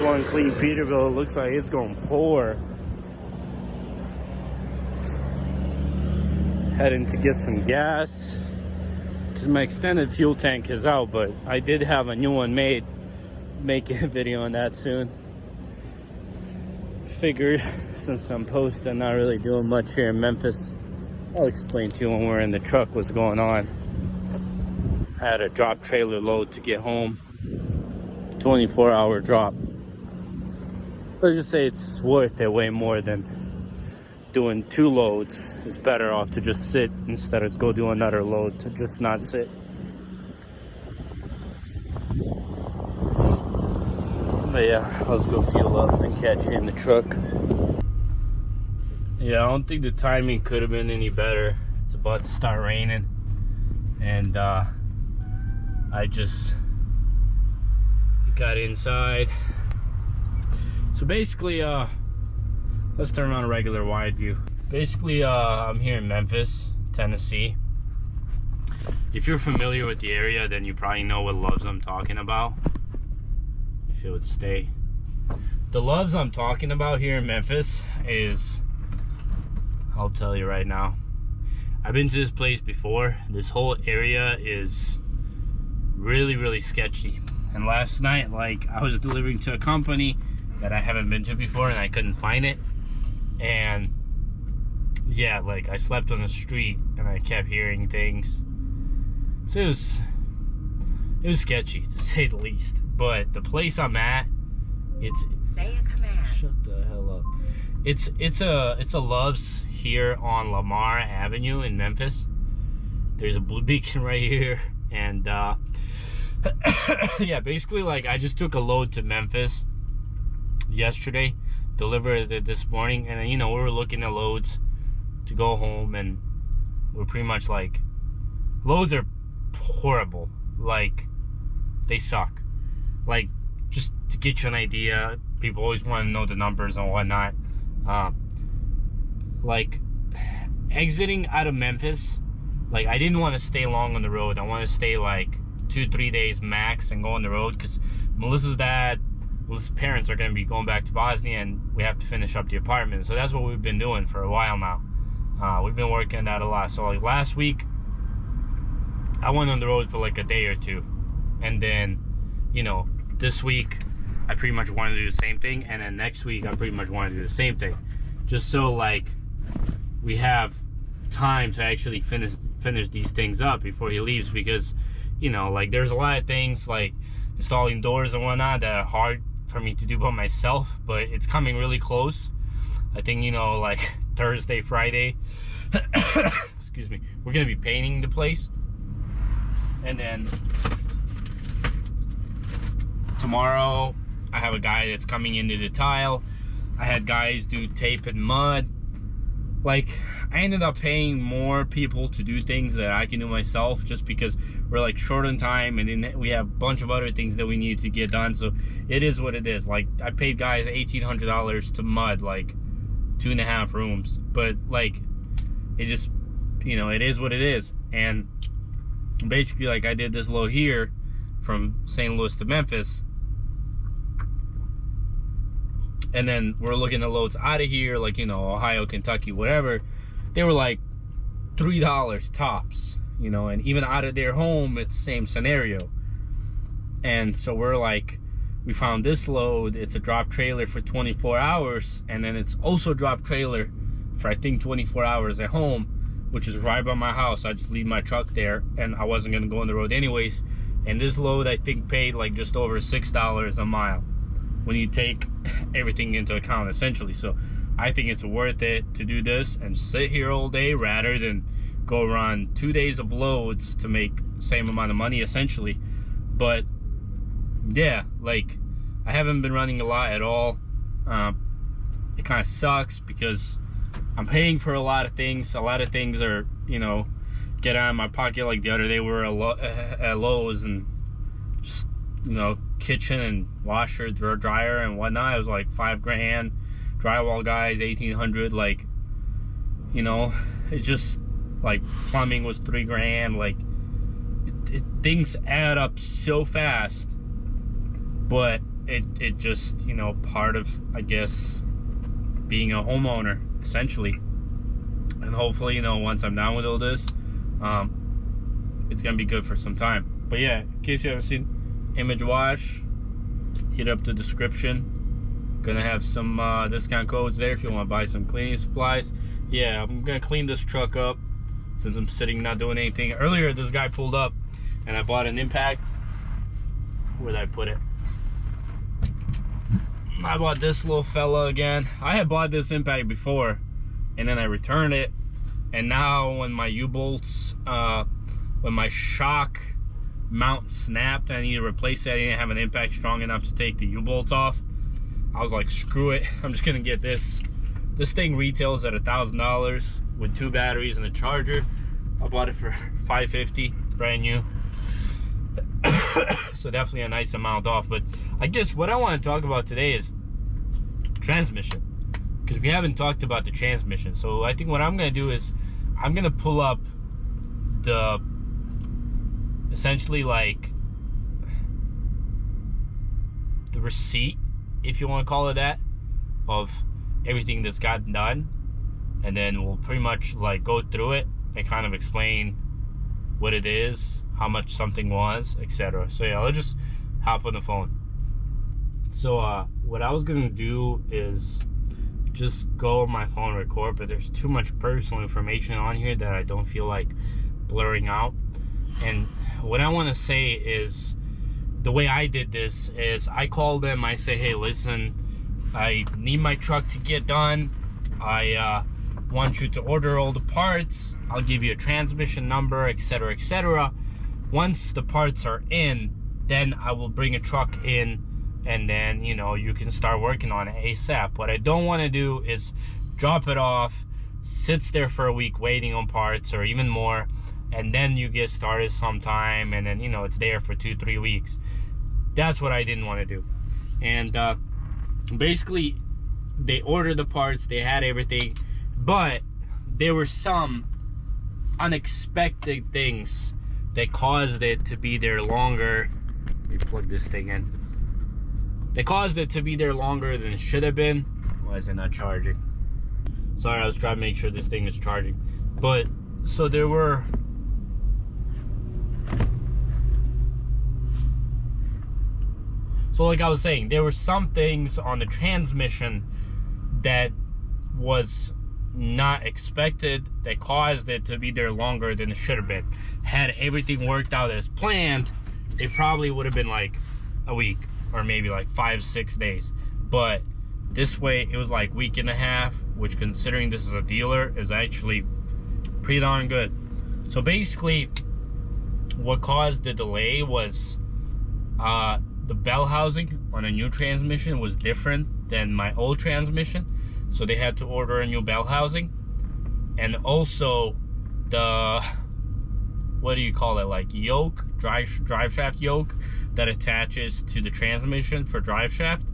one clean Peterbilt. It looks like it's gonna pour. Heading to get some gas because my extended fuel tank is out, but I did have a new one made. Making a video on that soon. Figured since I'm posting, not really doing much here in Memphis, I'll explain to you when we're in the truck what's going on. I had a drop trailer load to get home, 24-hour drop. Let's just say it's worth it way more than doing 2 loads. It's better off to just sit instead of go do another load, to just not sit. But yeah, let's go fuel up and catch you in the truck. Yeah, I don't think the timing could have been any better. It's about to start raining, and I just got inside. So basically, let's turn on a regular wide view. Basically, I'm here in Memphis, Tennessee. If you're familiar with the area, then you probably know what Loves I'm talking about. If it would stay. The Loves I'm talking about here in Memphis is, I'll tell you right now, I've been to this place before. This whole area is really sketchy. And last night, like, I was delivering to a company that I haven't been to before and I couldn't find it. And yeah, like, I slept on the street and I kept hearing things. So it was sketchy, to say the least. But the place I'm at, it's say a command. Shut the hell up. It's a Love's here on Lamar Avenue in Memphis. There's a blue beacon right here, and yeah, basically, like, I just took a load to Memphis yesterday, delivered it this morning, and you know, we were looking at loads to go home, and we're pretty much like, loads are horrible. Like, they suck. Like, just to get you an idea, people always want to know the numbers and whatnot. Like, exiting out of Memphis, like, I didn't want to stay long on the road. I want to stay like 2-3 days max and go on the road, because Melissa's parents are going to be going back to Bosnia, and we have to finish up the apartment. So that's what we've been doing for a while now. We've been working on that a lot. So like last week, I went on the road for like a day or two, and then, you know, this week I pretty much want to do the same thing, and then next week I pretty much want to do the same thing, just so like we have time to actually finish these things up before he leaves. Because, you know, like, there's a lot of things like installing doors and whatnot that are hard for me to do by myself, but it's coming really close. I think, you know, like Thursday, Friday excuse me, we're gonna be painting the place, and then tomorrow I have a guy that's coming into the tile. I had guys do tape and mud. Like, I ended up paying more people to do things that I can do myself, just because we're like short on time, and then we have a bunch of other things that we need to get done. So it is what it is. Like, I paid guys $1,800 to mud like 2.5 rooms, but like, it just, you know, it is what it is. And basically, like, I did this load here from St. Louis to Memphis, and then we're looking at loads out of here, like, you know, Ohio, Kentucky, whatever. They were like $3 tops, you know, and even out of their home, it's the same scenario. And so we're like, we found this load. It's a drop trailer for 24 hours, and then it's also a drop trailer for, I think, 24 hours at home, which is right by my house. I just leave my truck there, and I wasn't gonna go on the road anyways. And this load, I think, paid like just over $6 a mile when you take everything into account, essentially. So I think it's worth it to do this and sit here all day rather than go run 2 days of loads to make the same amount of money, essentially. But yeah, like, I haven't been running a lot at all. It kind of sucks because I'm paying for a lot of things. A lot of things are, you know, get out of my pocket. Like the other day we were at Lowe's, and just, you know, kitchen and washer, dryer and whatnot, it was like $5,000. Drywall guys, $1,800. Like, you know, it's just like plumbing was $3,000. Like, things add up so fast. But it just, you know, part of, I guess, being a homeowner, essentially. And hopefully, you know, once I'm done with all this, it's gonna be good for some time. But yeah, in case you haven't seen Image Wash, hit up the description. Gonna have some discount codes there if you want to buy some cleaning supplies. Yeah, I'm gonna clean this truck up since I'm sitting not doing anything. Earlier, this guy pulled up and I bought an impact. Where did I put it? I bought this little fella again. I had bought this impact before and then I returned it, and now when my U-bolts, when my shock mount snapped, I need to replace it. I didn't have an impact strong enough to take the U-bolts off. I was like, screw it, I'm just gonna get this. This thing retails at $1,000 with 2 batteries and a charger. I bought it for $550, brand new. So definitely a nice amount off. But I guess what I want to talk about today is transmission, because we haven't talked about the transmission. So I think what I'm going to do is I'm going to pull up the, essentially like the receipt, if you want to call it that, of everything that's gotten done, and then we'll pretty much like go through it and kind of explain what it is, how much something was, etc. So yeah, let's just hop on the phone. So what I was gonna do is just go on my phone, record, but there's too much personal information on here that I don't feel like blurring out. And what I want to say is, the way I did this is I called them, I say, hey, listen, I need my truck to get done. I want you to order all the parts. I'll give you a transmission number, etc., etc. Once the parts are in, then I will bring a truck in, and then, you know, you can start working on it ASAP. What I don't want to do is drop it off, sits there for a week waiting on parts or even more, and then you get started sometime, and then, you know, it's there for 2-3 weeks. That's what I didn't want to do. And basically, they ordered the parts, they had everything, but there were some unexpected things that caused it to be there longer. Let me plug this thing in. They caused it to be there longer than it should have been. Why is it not charging? Sorry, I was trying to make sure this thing is charging. But, so there were... So like I was saying, there were some things on the transmission that was not expected, that caused it to be there longer than it should have been. Had everything worked out as planned, it probably would have been like a week or maybe like 5-6 days. But this way it was like week and a half, which, considering this is a dealer, is actually pretty darn good. So basically what caused the delay was the bell housing on a new transmission was different than my old transmission, so they had to order a new bell housing. And also the, what do you call it, like yoke, drive shaft yoke that attaches to the transmission for drive shaft,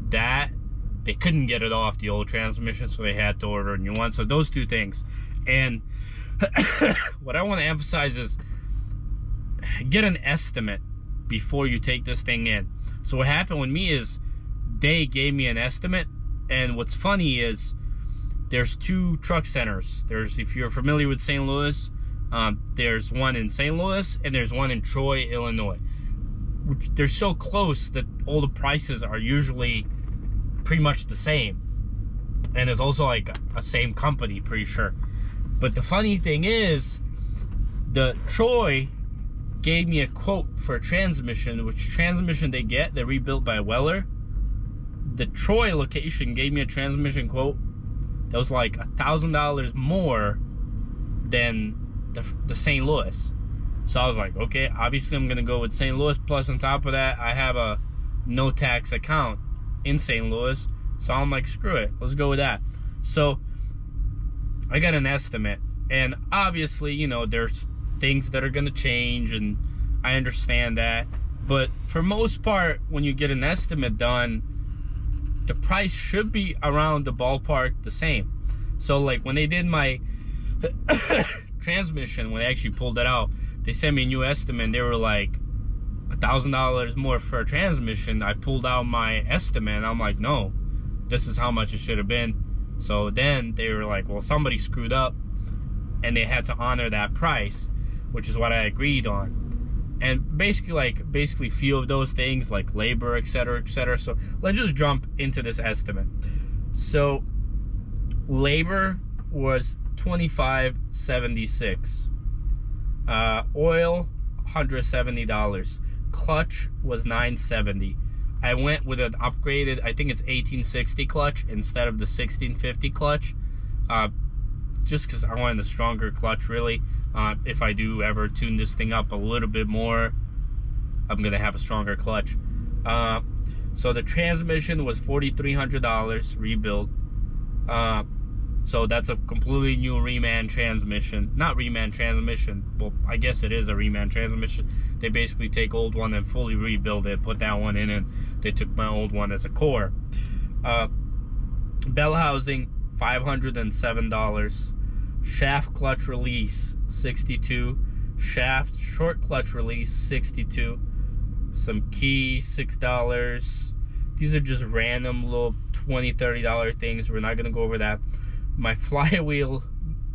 that they couldn't get it off the old transmission, so they had to order a new one. So those two things. And what I want to emphasize is get an estimate before you take this thing in. So what happened with me is they gave me an estimate, and what's funny is there's 2 truck centers. There's, if you're familiar with St. Louis, there's one in St. Louis and there's one in Troy, Illinois, which they're so close that all the prices are usually pretty much the same. And it's also like a same company, pretty sure. But the funny thing is, the Troy gave me a quote for a transmission, which transmission they get, they're rebuilt by Weller. The Troy location gave me a transmission quote that was like $1,000 more than the St. Louis. So I was like, okay, obviously I'm gonna go with St. Louis. Plus on top of that, I have a no tax account in St. Louis, so I'm like, screw it, let's go with that. So I got an estimate, and obviously, you know, there's things that are gonna change, and I understand that, but for most part, when you get an estimate done, the price should be around the ballpark the same. So like when they did my transmission, when they actually pulled it out, they sent me a new estimate, and they were like $1,000 more for a transmission. I pulled out my estimate. I'm like, no, this is how much it should have been. So then they were like, well, somebody screwed up, and they had to honor that price, which is what I agreed on. And basically few of those things like labor, etc., etc. So let's just jump into this estimate. So labor was $25.76. Oil, $170. Clutch was $970. I went with an upgraded, I think it's 1860 clutch instead of the 1650 clutch, just because I wanted a stronger clutch, really. If I do ever tune this thing up a little bit more, I'm gonna have a stronger clutch. So the transmission was $4,300 rebuilt. So that's a completely new reman transmission. Not reman transmission, well, I guess it is a reman transmission. They basically take old one and fully rebuild it, put that one in, and they took my old one as a core. Bell housing, $507. Shaft clutch release, $62. Shaft short clutch release, $62. Some key, $6. These are just random little $20, $30 things. We're not gonna go over that. My flywheel,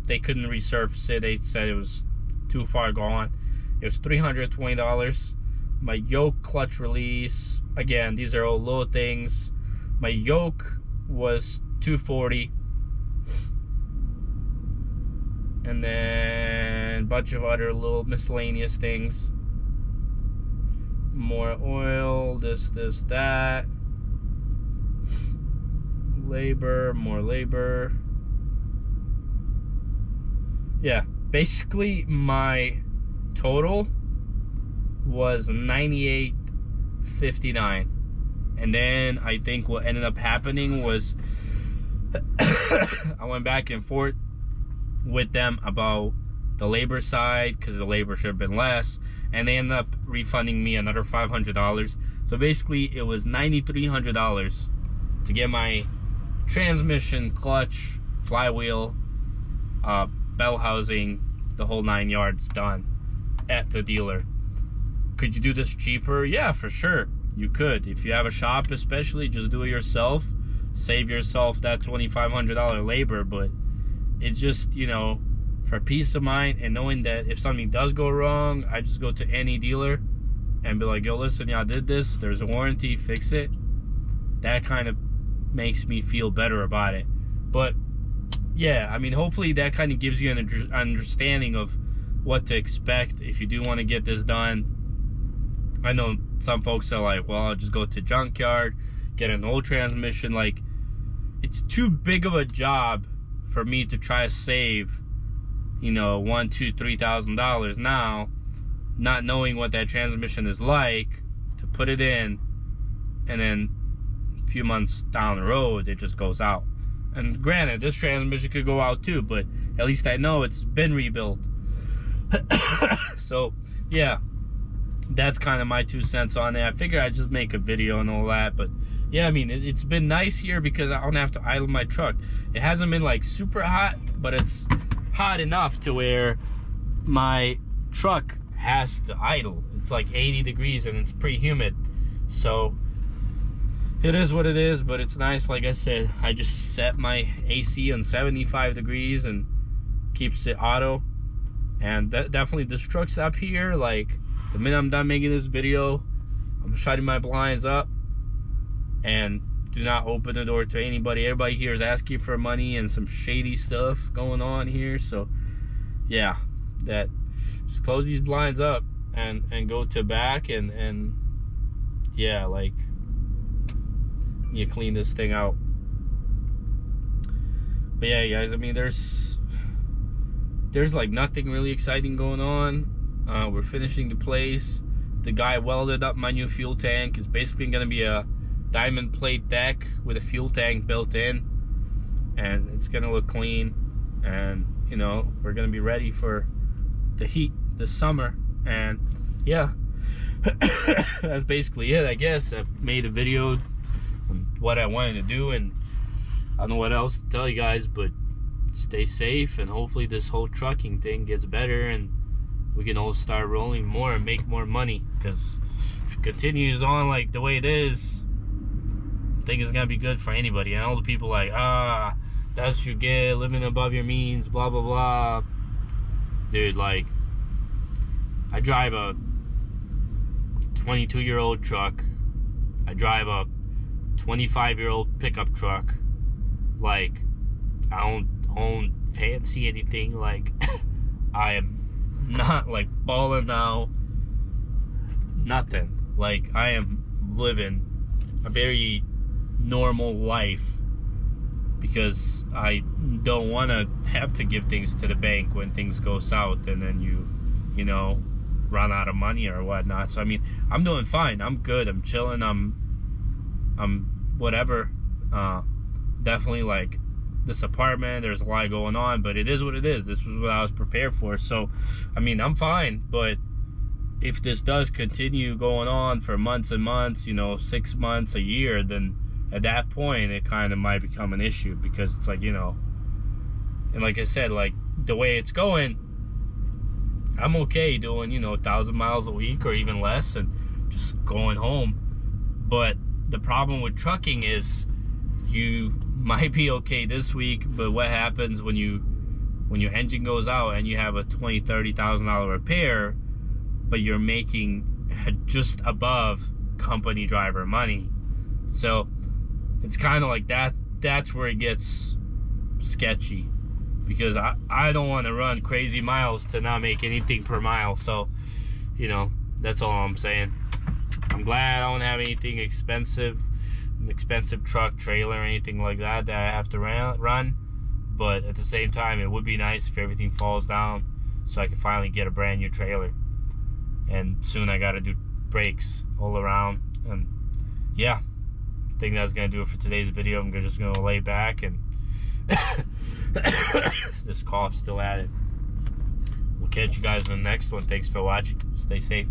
they couldn't resurface it. They said it was too far gone. It was $320. My yoke clutch release, again, these are all little things. My yoke was $240. And then a bunch of other little miscellaneous things. More oil, this, that. Labor, more labor. Yeah, basically my total was $98.59. And then I think what ended up happening was I went back and forth with them about the labor side, because the labor should have been less, and they ended up refunding me another $500. So basically it was $9,300 to get my transmission, clutch, flywheel, bell housing, the whole 9 yards done at the dealer. Could you do this cheaper? Yeah, for sure you could. If you have a shop, especially, just do it yourself, save yourself that $2,500 labor. But it's just, you know, for peace of mind and knowing that if something does go wrong, I just go to any dealer and be like, yo, listen, y'all did this, there's a warranty, fix it. That kind of makes me feel better about it. But yeah, I mean, hopefully that kind of gives you an understanding of what to expect if you do want to get this done. I know some folks are like, well, I'll just go to junkyard, get an old transmission. Like, it's too big of a job for me to try to save, you know, $1,000, $2,000, $3,000 now, not knowing what that transmission is like, to put it in, and then a few months down the road it just goes out. And granted, this transmission could go out too, but at least I know it's been rebuilt. So yeah, that's kind of my 2 cents on it. I figured I'd just make a video and all that. But yeah, I mean, it's been nice here because I don't have to idle my truck. It hasn't been like super hot, but it's hot enough to where my truck has to idle. It's like 80 degrees and it's pretty humid. So it is what it is, but it's nice. Like I said, I just set my AC on 75 degrees and keeps it auto. And definitely this truck's up here. Like, the minute I'm done making this video, I'm shutting my blinds up and do not open the door to anybody. Everybody here is asking for money and some shady stuff going on here. So yeah, that just close these blinds up and go to back and yeah, like, you clean this thing out. But yeah, guys, I mean, there's like nothing really exciting going on. We're finishing the place. The guy welded up my new fuel tank. It's basically gonna be a diamond plate deck with a fuel tank built in, and it's gonna look clean. And you know, we're gonna be ready for the heat this summer. And yeah, that's basically it, I guess. I made a video on what I wanted to do, and I don't know what else to tell you guys, but stay safe, and hopefully this whole trucking thing gets better and we can all start rolling more and make more money. Because if it continues on like the way it is, I think it's gonna be good for anybody. And all the people like, that's what you get, living above your means, blah blah blah. Dude, like, I drive a 22-year-old truck. I drive a 25-year-old pickup truck. Like, I don't own fancy anything. Like, I am not like balling now. Nothing. Like, I am living a very normal life because I don't want to have to give things to the bank when things go south and then you know, run out of money or whatnot. So I mean, I'm doing fine. I'm good. I'm chilling. I'm whatever. Definitely like this apartment, there's a lot going on, but it is what it is. This was what I was prepared for. So I mean, I'm fine. But if this does continue going on for months and months, you know, 6 months, a year, then at that point it kind of might become an issue, because it's like, you know, and like I said, like the way it's going, I'm okay doing, you know, 1,000 miles a week or even less and just going home. But the problem with trucking is you might be okay this week, but what happens when your engine goes out and you have a $20,000-$30,000 repair, but you're making just above company driver money? So it's kind of like that's where it gets sketchy, because I don't want to run crazy miles to not make anything per mile. So, you know, that's all I'm saying. I'm glad I don't have anything expensive, an expensive truck, trailer, or anything like that I have to run. But at the same time, it would be nice if everything falls down so I can finally get a brand new trailer. And soon I got to do brakes all around. And yeah, I think that's going to do it for today's video. I'm just going to lay back and this cough's still at it. We'll catch you guys in the next one. Thanks for watching. Stay safe.